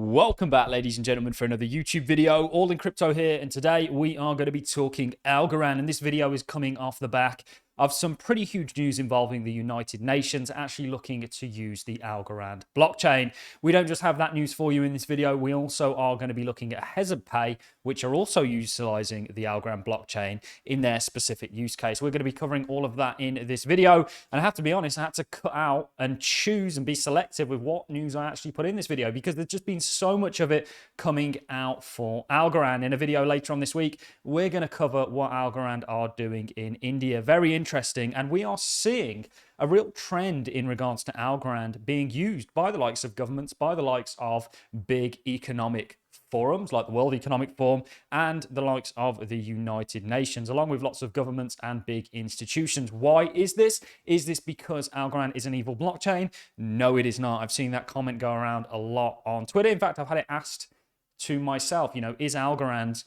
Welcome back, ladies and gentlemen, for another YouTube video. Allincrypto here, and today we are going to be talking Algorand, and this video is coming off the back of some pretty huge news involving the United Nations actually looking to use the Algorand blockchain. We don't just have that news for you in this video, we also are going to be looking at HeeyPay, which are also utilizing the Algorand blockchain in their specific use case. We're going to be covering all of that in this video, and I have to be honest, I had to cut out and choose and be selective with what news I actually put in this video because there's just been so much of it coming out for Algorand. In a video later on this week, we're going to cover what Algorand are doing in India. Very interesting, and we are seeing a real trend in regards to Algorand being used by the likes of governments, by the likes of big economic forums like the World Economic Forum and the likes of the United Nations, along with lots of governments and big institutions. Why is this? Is this because Algorand is an evil blockchain? No, it is not. I've seen that comment go around a lot on Twitter. In fact, I've had it asked to myself, is Algorand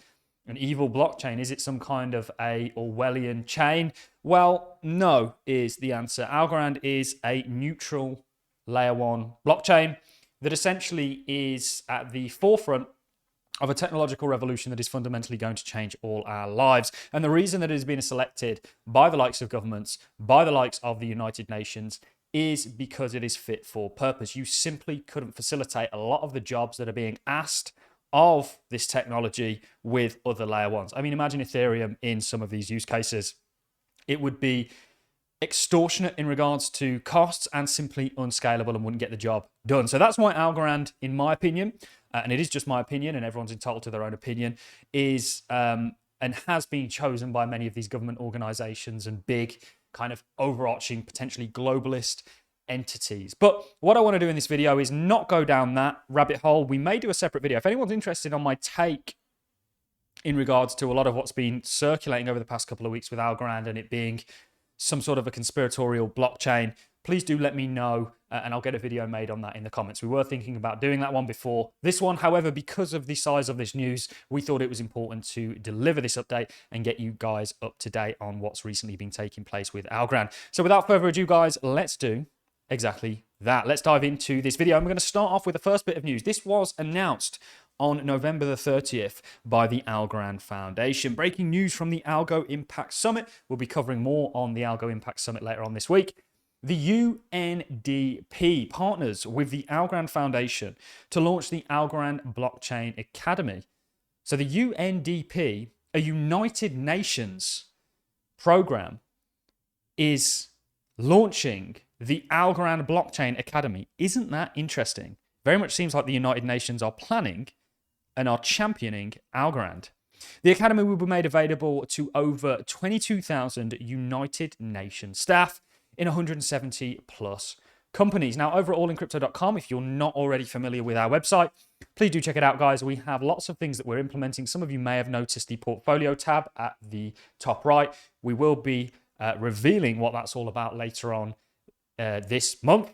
an evil blockchain? Is it some kind of a Orwellian chain? Well, no is the answer. Algorand is a neutral layer one blockchain that essentially is at the forefront of a technological revolution that is fundamentally going to change all our lives. And the reason that it has been selected by the likes of governments, by the likes of the United Nations, is because it is fit for purpose. You simply couldn't facilitate a lot of the jobs that are being asked of this technology with other layer ones. I mean, imagine Ethereum in some of these use cases. It would be extortionate in regards to costs and simply unscalable and wouldn't get the job done. So that's why Algorand, in my opinion, and it is just my opinion and everyone's entitled to their own opinion, is and has been chosen by many of these government organizations and big kind of overarching, potentially globalist entities. But what I want to do in this video is not go down that rabbit hole. We may do a separate video. If anyone's interested on my take in regards to a lot of what's been circulating over the past couple of weeks with Algorand and it being some sort of a conspiratorial blockchain, please do let me know and I'll get a video made on that in the comments. We were thinking about doing that one before this one. However, because of the size of this news, we thought it was important to deliver this update and get you guys up to date on what's recently been taking place with Algorand. So without further ado, guys, let's do exactly that. Let's dive into this video. And we're going to start off with the first bit of news. This was announced on November the 30th by the Algorand Foundation. Breaking news from the Algo Impact Summit. We'll be covering more on the Algo Impact Summit later on this week. The UNDP partners with the Algorand Foundation to launch the Algorand Blockchain Academy. So the UNDP, a United Nations program, is launching the Algorand Blockchain Academy. Isn't that interesting? Very much seems like the United Nations are planning and are championing Algorand. The Academy will be made available to over 22,000 United Nations staff in 170 plus companies. Now, over at allincrypto.com, if you're not already familiar with our website, please do check it out, guys. We have lots of things that we're implementing. Some of you may have noticed the portfolio tab at the top right. We will be revealing what that's all about later on this month.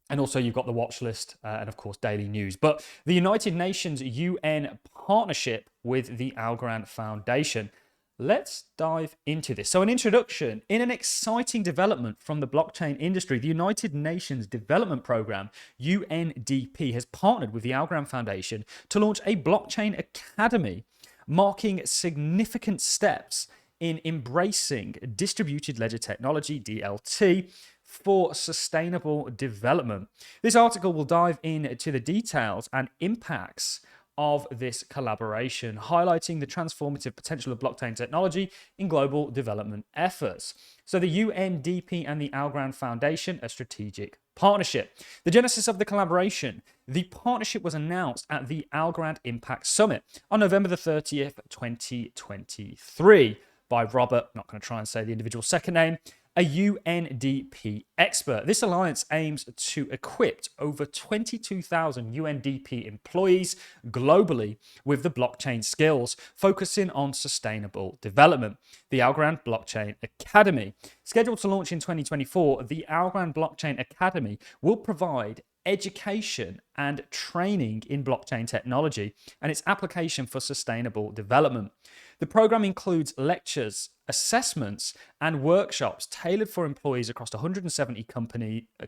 And also you've got the watch list and of course daily news. But the United Nations UN partnership with the Algorand Foundation. Let's dive into this. So an introduction in an exciting development from the blockchain industry. The United Nations Development Programme, UNDP, has partnered with the Algorand Foundation to launch a blockchain academy, marking significant steps in embracing distributed ledger technology, DLT, for sustainable development. This article will dive into the details and impacts of this collaboration, highlighting the transformative potential of blockchain technology in global development efforts. So the UNDP and the Algorand Foundation, a strategic partnership. The genesis of the collaboration. The partnership was announced at the Algorand Impact Summit on November the 30th, 2023 by Robert, I'm not going to try and say the individual second name, a UNDP expert. This alliance aims to equip over 22,000 UNDP employees globally with the blockchain skills, focusing on sustainable development. The Algorand Blockchain Academy. Scheduled to launch in 2024, the Algorand Blockchain Academy will provide education and training in blockchain technology and its application for sustainable development. The program includes lectures, assessments, and workshops tailored for employees across 170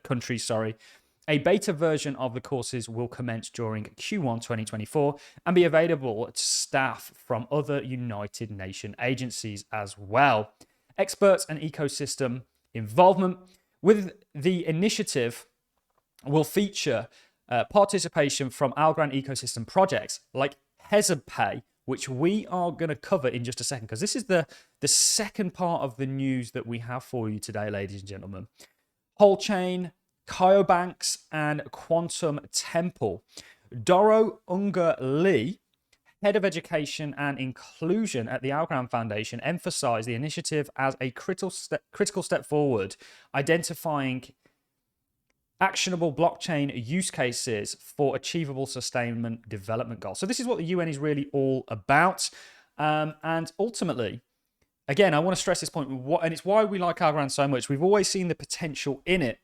countries, A beta version of the courses will commence during Q1 2024 and be available to staff from other United Nations agencies as well. Experts and ecosystem involvement with the initiative will feature participation from Algorand ecosystem projects like HeeyPay, which we are going to cover in just a second, because this is the second part of the news that we have for you today, ladies and gentlemen. Wholechain, Kyobanks, and Quantum Temple. Doro Unga Lee, Head of Education and Inclusion at the Algorand Foundation, emphasized the initiative as a critical step forward, identifying actionable blockchain use cases for achievable sustainable development goals. So this is what the UN is really all about. And ultimately, again, I want to stress this point, and it's why we like Algorand so much. We've always seen the potential in it,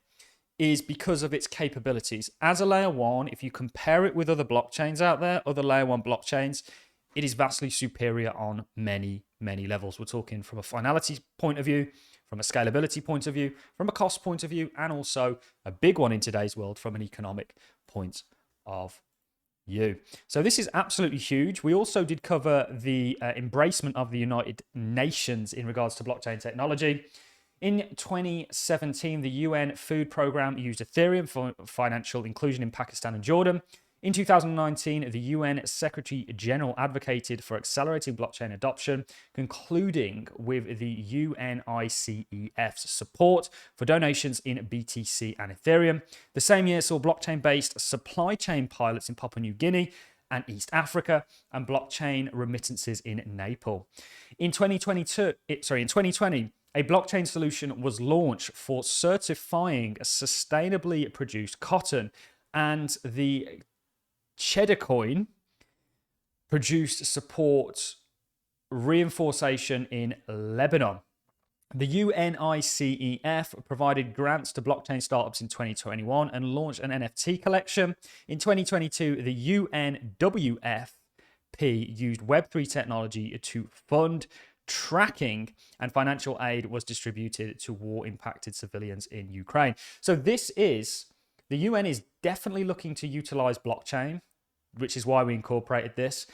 is because of its capabilities. As a layer one, if you compare it with other blockchains out there, other layer one blockchains, it is vastly superior on many, many levels. We're talking from a finality point of view, from a scalability point of view, from a cost point of view, and also a big one in today's world from an economic point of view. So this is absolutely huge. We also did cover the embracement of the United Nations in regards to blockchain technology. In 2017, the UN Food Programme used Ethereum for financial inclusion in Pakistan and Jordan. In 2019, the UN Secretary General advocated for accelerating blockchain adoption, concluding with the UNICEF's support for donations in BTC and Ethereum. The same year saw blockchain-based supply chain pilots in Papua New Guinea and East Africa, and blockchain remittances in Nepal. In 2020, a blockchain solution was launched for certifying sustainably produced cotton, and the Cheddar coin produced support reinforcement in Lebanon. The UNICEF provided grants to blockchain startups in 2021 and launched an NFT collection. In 2022, the UNWFP used Web3 technology to fund tracking, and financial aid was distributed to war-impacted civilians in Ukraine. So the UN is definitely looking to utilize blockchain, which is why we incorporated this.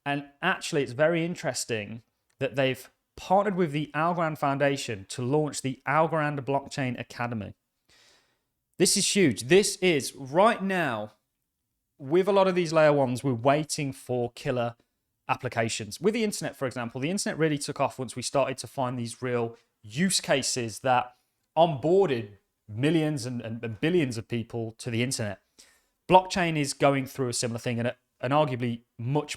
And actually, it's very interesting that they've partnered with the Algorand Foundation to launch the Algorand Blockchain Academy. This is huge. This is, right now, with a lot of these layer ones, we're waiting for killer applications. With the internet, for example, the internet really took off once we started to find these real use cases that onboarded millions and billions of people to the internet. Blockchain is going through a similar thing at an arguably much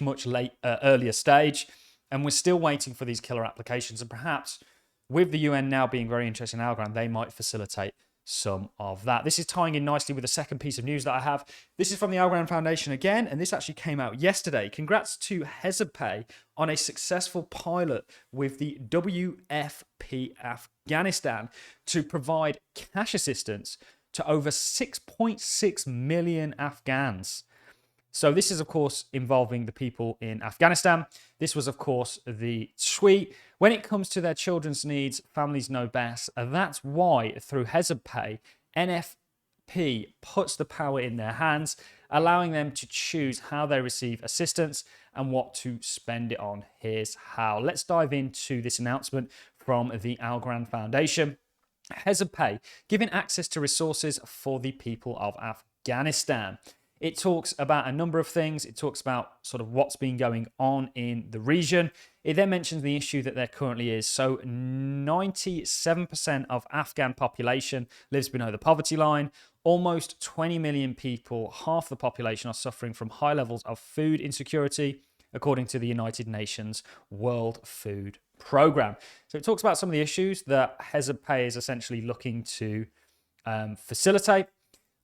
earlier stage, and we're still waiting for these killer applications. And perhaps with the UN now being very interested in Algorand, they might facilitate some of that. This is tying in nicely with the second piece of news that I have. This is from the Algorand Foundation again, and this actually came out yesterday. Congrats to HeeyPay on a successful pilot with the WFP Afghanistan to provide cash assistance to over 6.6 million Afghans. So this is, of course, involving the people in Afghanistan. This was, of course, the tweet. When it comes to their children's needs, families know best. And that's why, through HeeyPay, NFP puts the power in their hands, allowing them to choose how they receive assistance and what to spend it on. Here's how. Let's dive into this announcement from the Algorand Foundation. HeeyPay, giving access to resources for the people of Afghanistan. It talks about a number of things. It talks about sort of what's been going on in the region. It then mentions the issue that there currently is. So 97% of Afghan population lives below the poverty line. Almost 20 million people, half the population, are suffering from high levels of food insecurity, according to the United Nations World Food Programme. So it talks about some of the issues that HeeyPay is essentially looking to facilitate.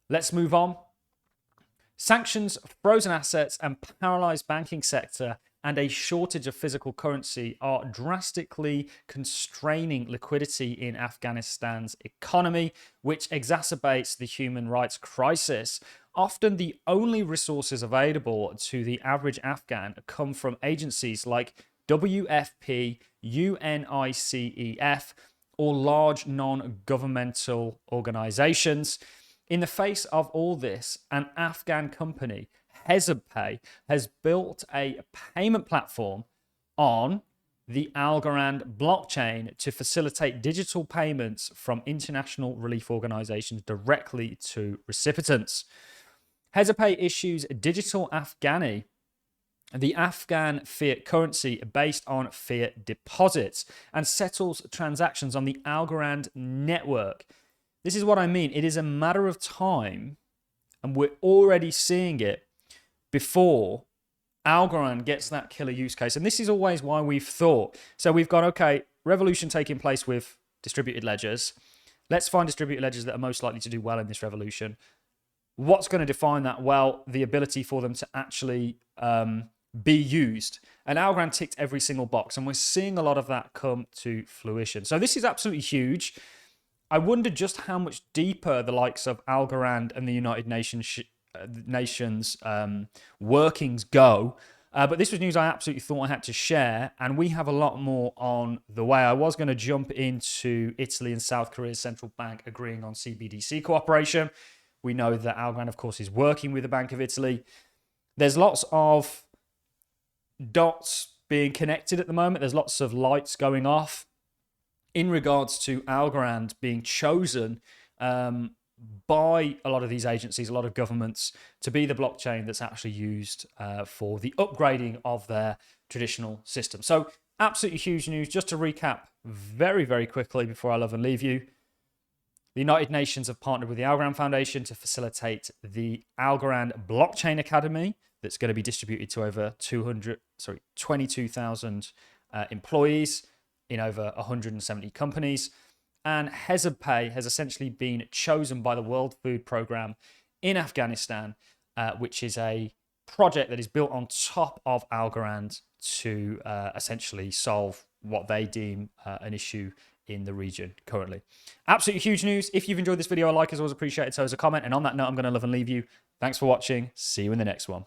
Let's move on. Sanctions, frozen assets, and paralyzed banking sector and a shortage of physical currency are drastically constraining liquidity in Afghanistan's economy, which exacerbates the human rights crisis. Often the only resources available to the average Afghan come from agencies like WFP, UNICEF, or large non-governmental organizations. In the face of all this, an Afghan company, HeeyPay, has built a payment platform on the Algorand blockchain to facilitate digital payments from international relief organizations directly to recipients. HeeyPay issues digital Afghani, the Afghan fiat currency based on fiat deposits, and settles transactions on the Algorand network. This is what I mean. It is a matter of time, and we're already seeing it before Algorand gets that killer use case. And this is always why we've thought. So we've got, okay, revolution taking place with distributed ledgers. Let's find distributed ledgers that are most likely to do well in this revolution. What's going to define that? Well, the ability for them to actually be used. And Algorand ticked every single box, and we're seeing a lot of that come to fruition. So this is absolutely huge. I wonder just how much deeper the likes of Algorand and the United Nations workings go. But this was news I absolutely thought I had to share, and we have a lot more on the way. I was going to jump into Italy and South Korea's central bank agreeing on CBDC cooperation. We know that Algorand, of course, is working with the Bank of Italy. There's lots of dots being connected at the moment. There's lots of lights going off in regards to Algorand being chosen by a lot of these agencies, a lot of governments, to be the blockchain that's actually used for the upgrading of their traditional system. So absolutely huge news. Just to recap very, very quickly before I love and leave you. The United Nations have partnered with the Algorand Foundation to facilitate the Algorand Blockchain Academy that's going to be distributed to over 22,000 employees in over 170 companies. And HeeyPay has essentially been chosen by the World Food Programme in Afghanistan, which is a project that is built on top of Algorand to essentially solve what they deem an issue in the region currently. Absolutely huge news. If you've enjoyed this video, a like is always appreciated. So as a comment. And on that note, I'm going to love and leave you. Thanks for watching. See you in the next one.